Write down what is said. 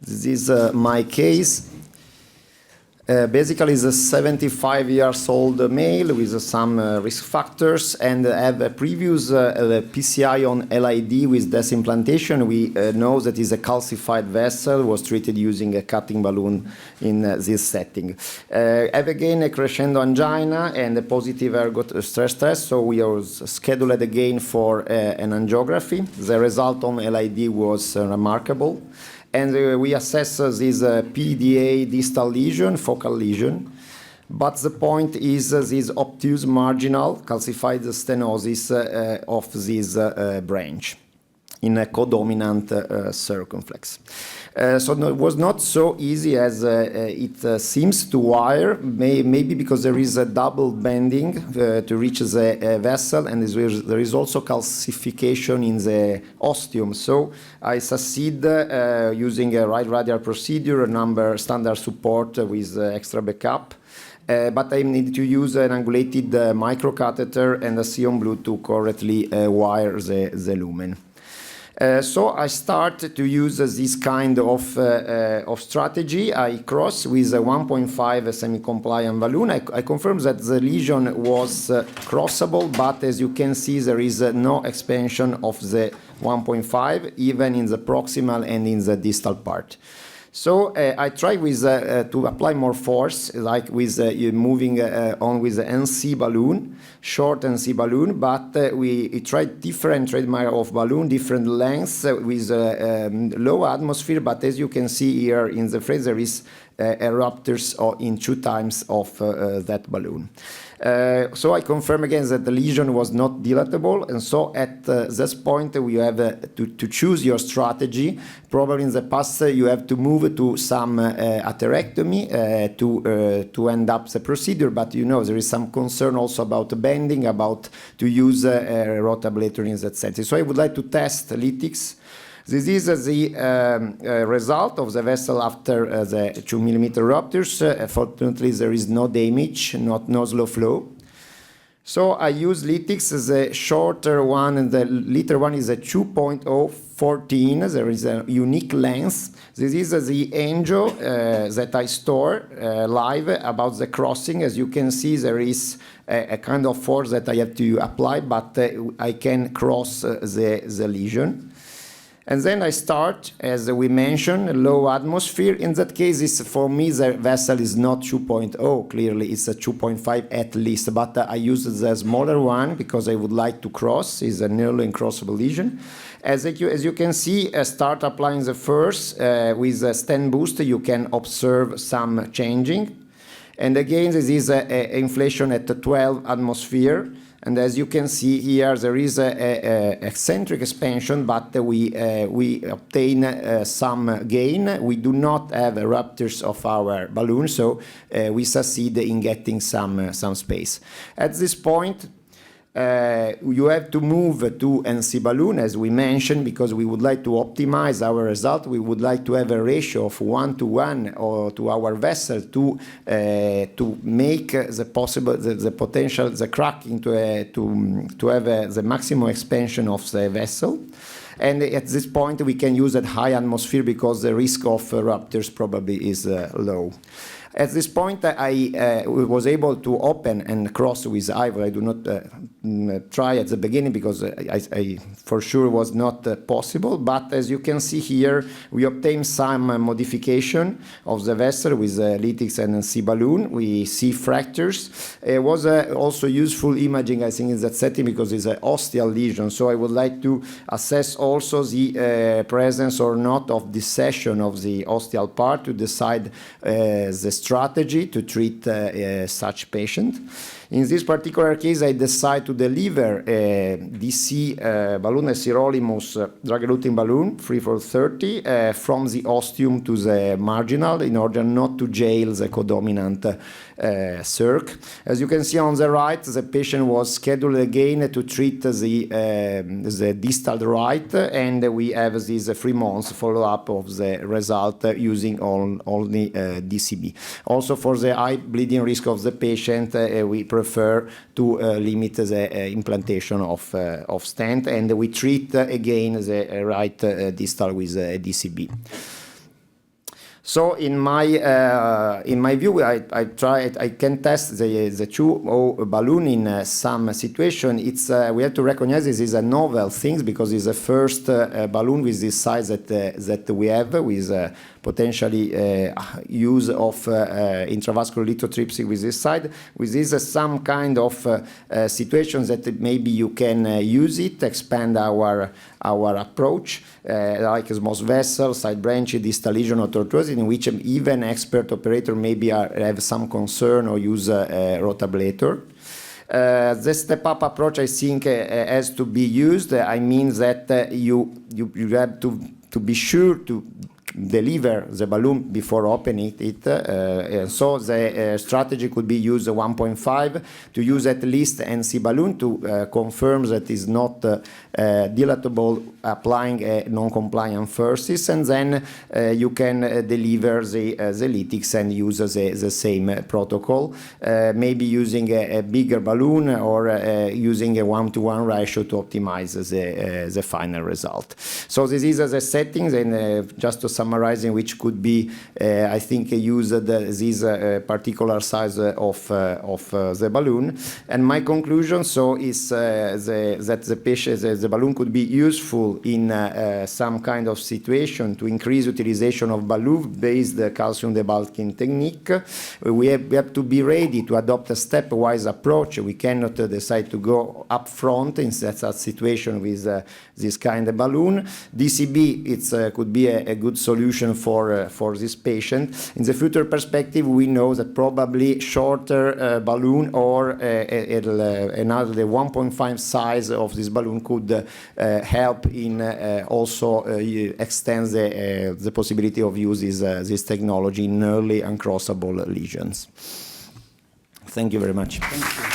This is my case. Basically, it's a 75 years old male with some risk factors and have a previous PCI on LID with disimplantation. We know that is a calcified vessel, was treated using a cutting balloon in this setting. Have again a crescendo angina and a positive ergot stress test, so we was scheduled again for an angiography. The result on LID was remarkable. And we assess this PDA distal lesion, focal lesion. But the point is this obtuse marginal calcified stenosis of this branch in a codominant circumflex. So it was not so easy as it seems to wire, maybe because there is a double bending to reach the vessel, and there is also calcification in the ostium. So I succeed using a right radial procedure, a standard support with extra backup. But I need to use an angulated microcatheter and a Sion blue to correctly wire the lumen. So I start to use this kind of strategy. I cross with a 1.5 semi-compliant balloon. I confirm that the lesion was crossable, but as you can see, there is no expansion of the 1.5, even in the proximal and in the distal part. So I try with to apply more force, like with moving on with the NC balloon, short NC balloon, but we tried different trademark of balloon, different lengths with low atmosphere, but as you can see here in the phrase, there is eruptors in 2 times of that balloon. So I confirm again that the lesion was not dilatable, and so at this point we have to choose your strategy. Probably in the past you have to move to some atherectomy to end up the procedure, but you know there is some concern also about bending, about to use rotablator in that setting. So I would like to test LithiX. This is the result of the vessel after the 2 mm ruptures. Fortunately, there is no damage, no slow flow. So I use LithiX as a shorter one, and the later one is a 2.014. There is a unique length. This is the angio that I store live about the crossing. As you can see, there is a kind of force that I have to apply, but I can cross the lesion. And then I start, as we mentioned, low atmosphere. In that case, for me, the vessel is not 2.0. Clearly, it's a 2.5 at least. But I use the smaller one because I would like to cross. It's a nearly uncrossable lesion. As you can see, start applying the first with a stent boost. You can observe some changing. And again, this is inflation at 12 atmosphere. And as you can see here, there is a eccentric expansion, but we obtain some gain. We do not have ruptures of our balloon, so we succeed in getting some space. At this point, you have to move to NC balloon, as we mentioned, because we would like to optimize our result. We would like to have a ratio of 1:1 or to our vessel to make the potential, the crack into to have the maximum expansion of the vessel. And at this point, we can use at high atmosphere because the risk of ruptures probably is low. At this point, I was able to open and cross with IVL. I do not try at the beginning because I for sure was not possible. But as you can see here, we obtained some modification of the vessel with LithiX and NC balloon. We see fractures. It was also useful imaging, I think, in that setting because it's an ostial lesion. So I would like to assess also the presence or not of dissection of the ostial part to decide the strategy to treat such patient. In this particular case, I decide to deliver a DC balloon, a sirolimus drug-eluting balloon, 3/430, from the ostium to the marginal in order not to jail the codominant circ. As you can see on the right, the patient was scheduled again to treat the distal right, and we have this 3 months follow-up of the result using only DCB. Also, for the high bleeding risk of the patient, we prefer to limit the implantation of stent, and we treat again the right distal with DCB. So in my view, I can test the 2O balloon in some situation. It's we have to recognize this is a novel thing because it's the first balloon with this size that we have with potentially use of intravascular lithotripsy with this side. With this some kind of situations that maybe you can use it, expand our approach, like small vessel, side branch, distal lesion or tortuosis, in which even expert operator maybe have some concern or use a rotablator. The step-up approach, I think, has to be used. I mean that you have to be sure to deliver the balloon before opening it. So the strategy could be use 1.5 to use at least NC balloon to confirm that is not dilatable, applying a non-compliant versus, and then you can deliver the LithiX and use the same protocol, maybe using a bigger balloon or using a 1-to-1 ratio to optimize the final result. So this is the settings, and just to summarizing, which could be, I think, use this particular size of the balloon. And my conclusion, so, is that the patient, the balloon could be useful in some kind of situation to increase utilization of balloon-based calcium debulking technique. We have to be ready to adopt a stepwise approach. We cannot decide to go up front in such a situation with this kind of balloon. DCB, it could be a good solution for this patient. In the future perspective, we know that probably shorter balloon or another, the 1.5 size of this balloon could help in also extend the possibility of use this technology in early uncrossable lesions. Thank you very much. Thank you.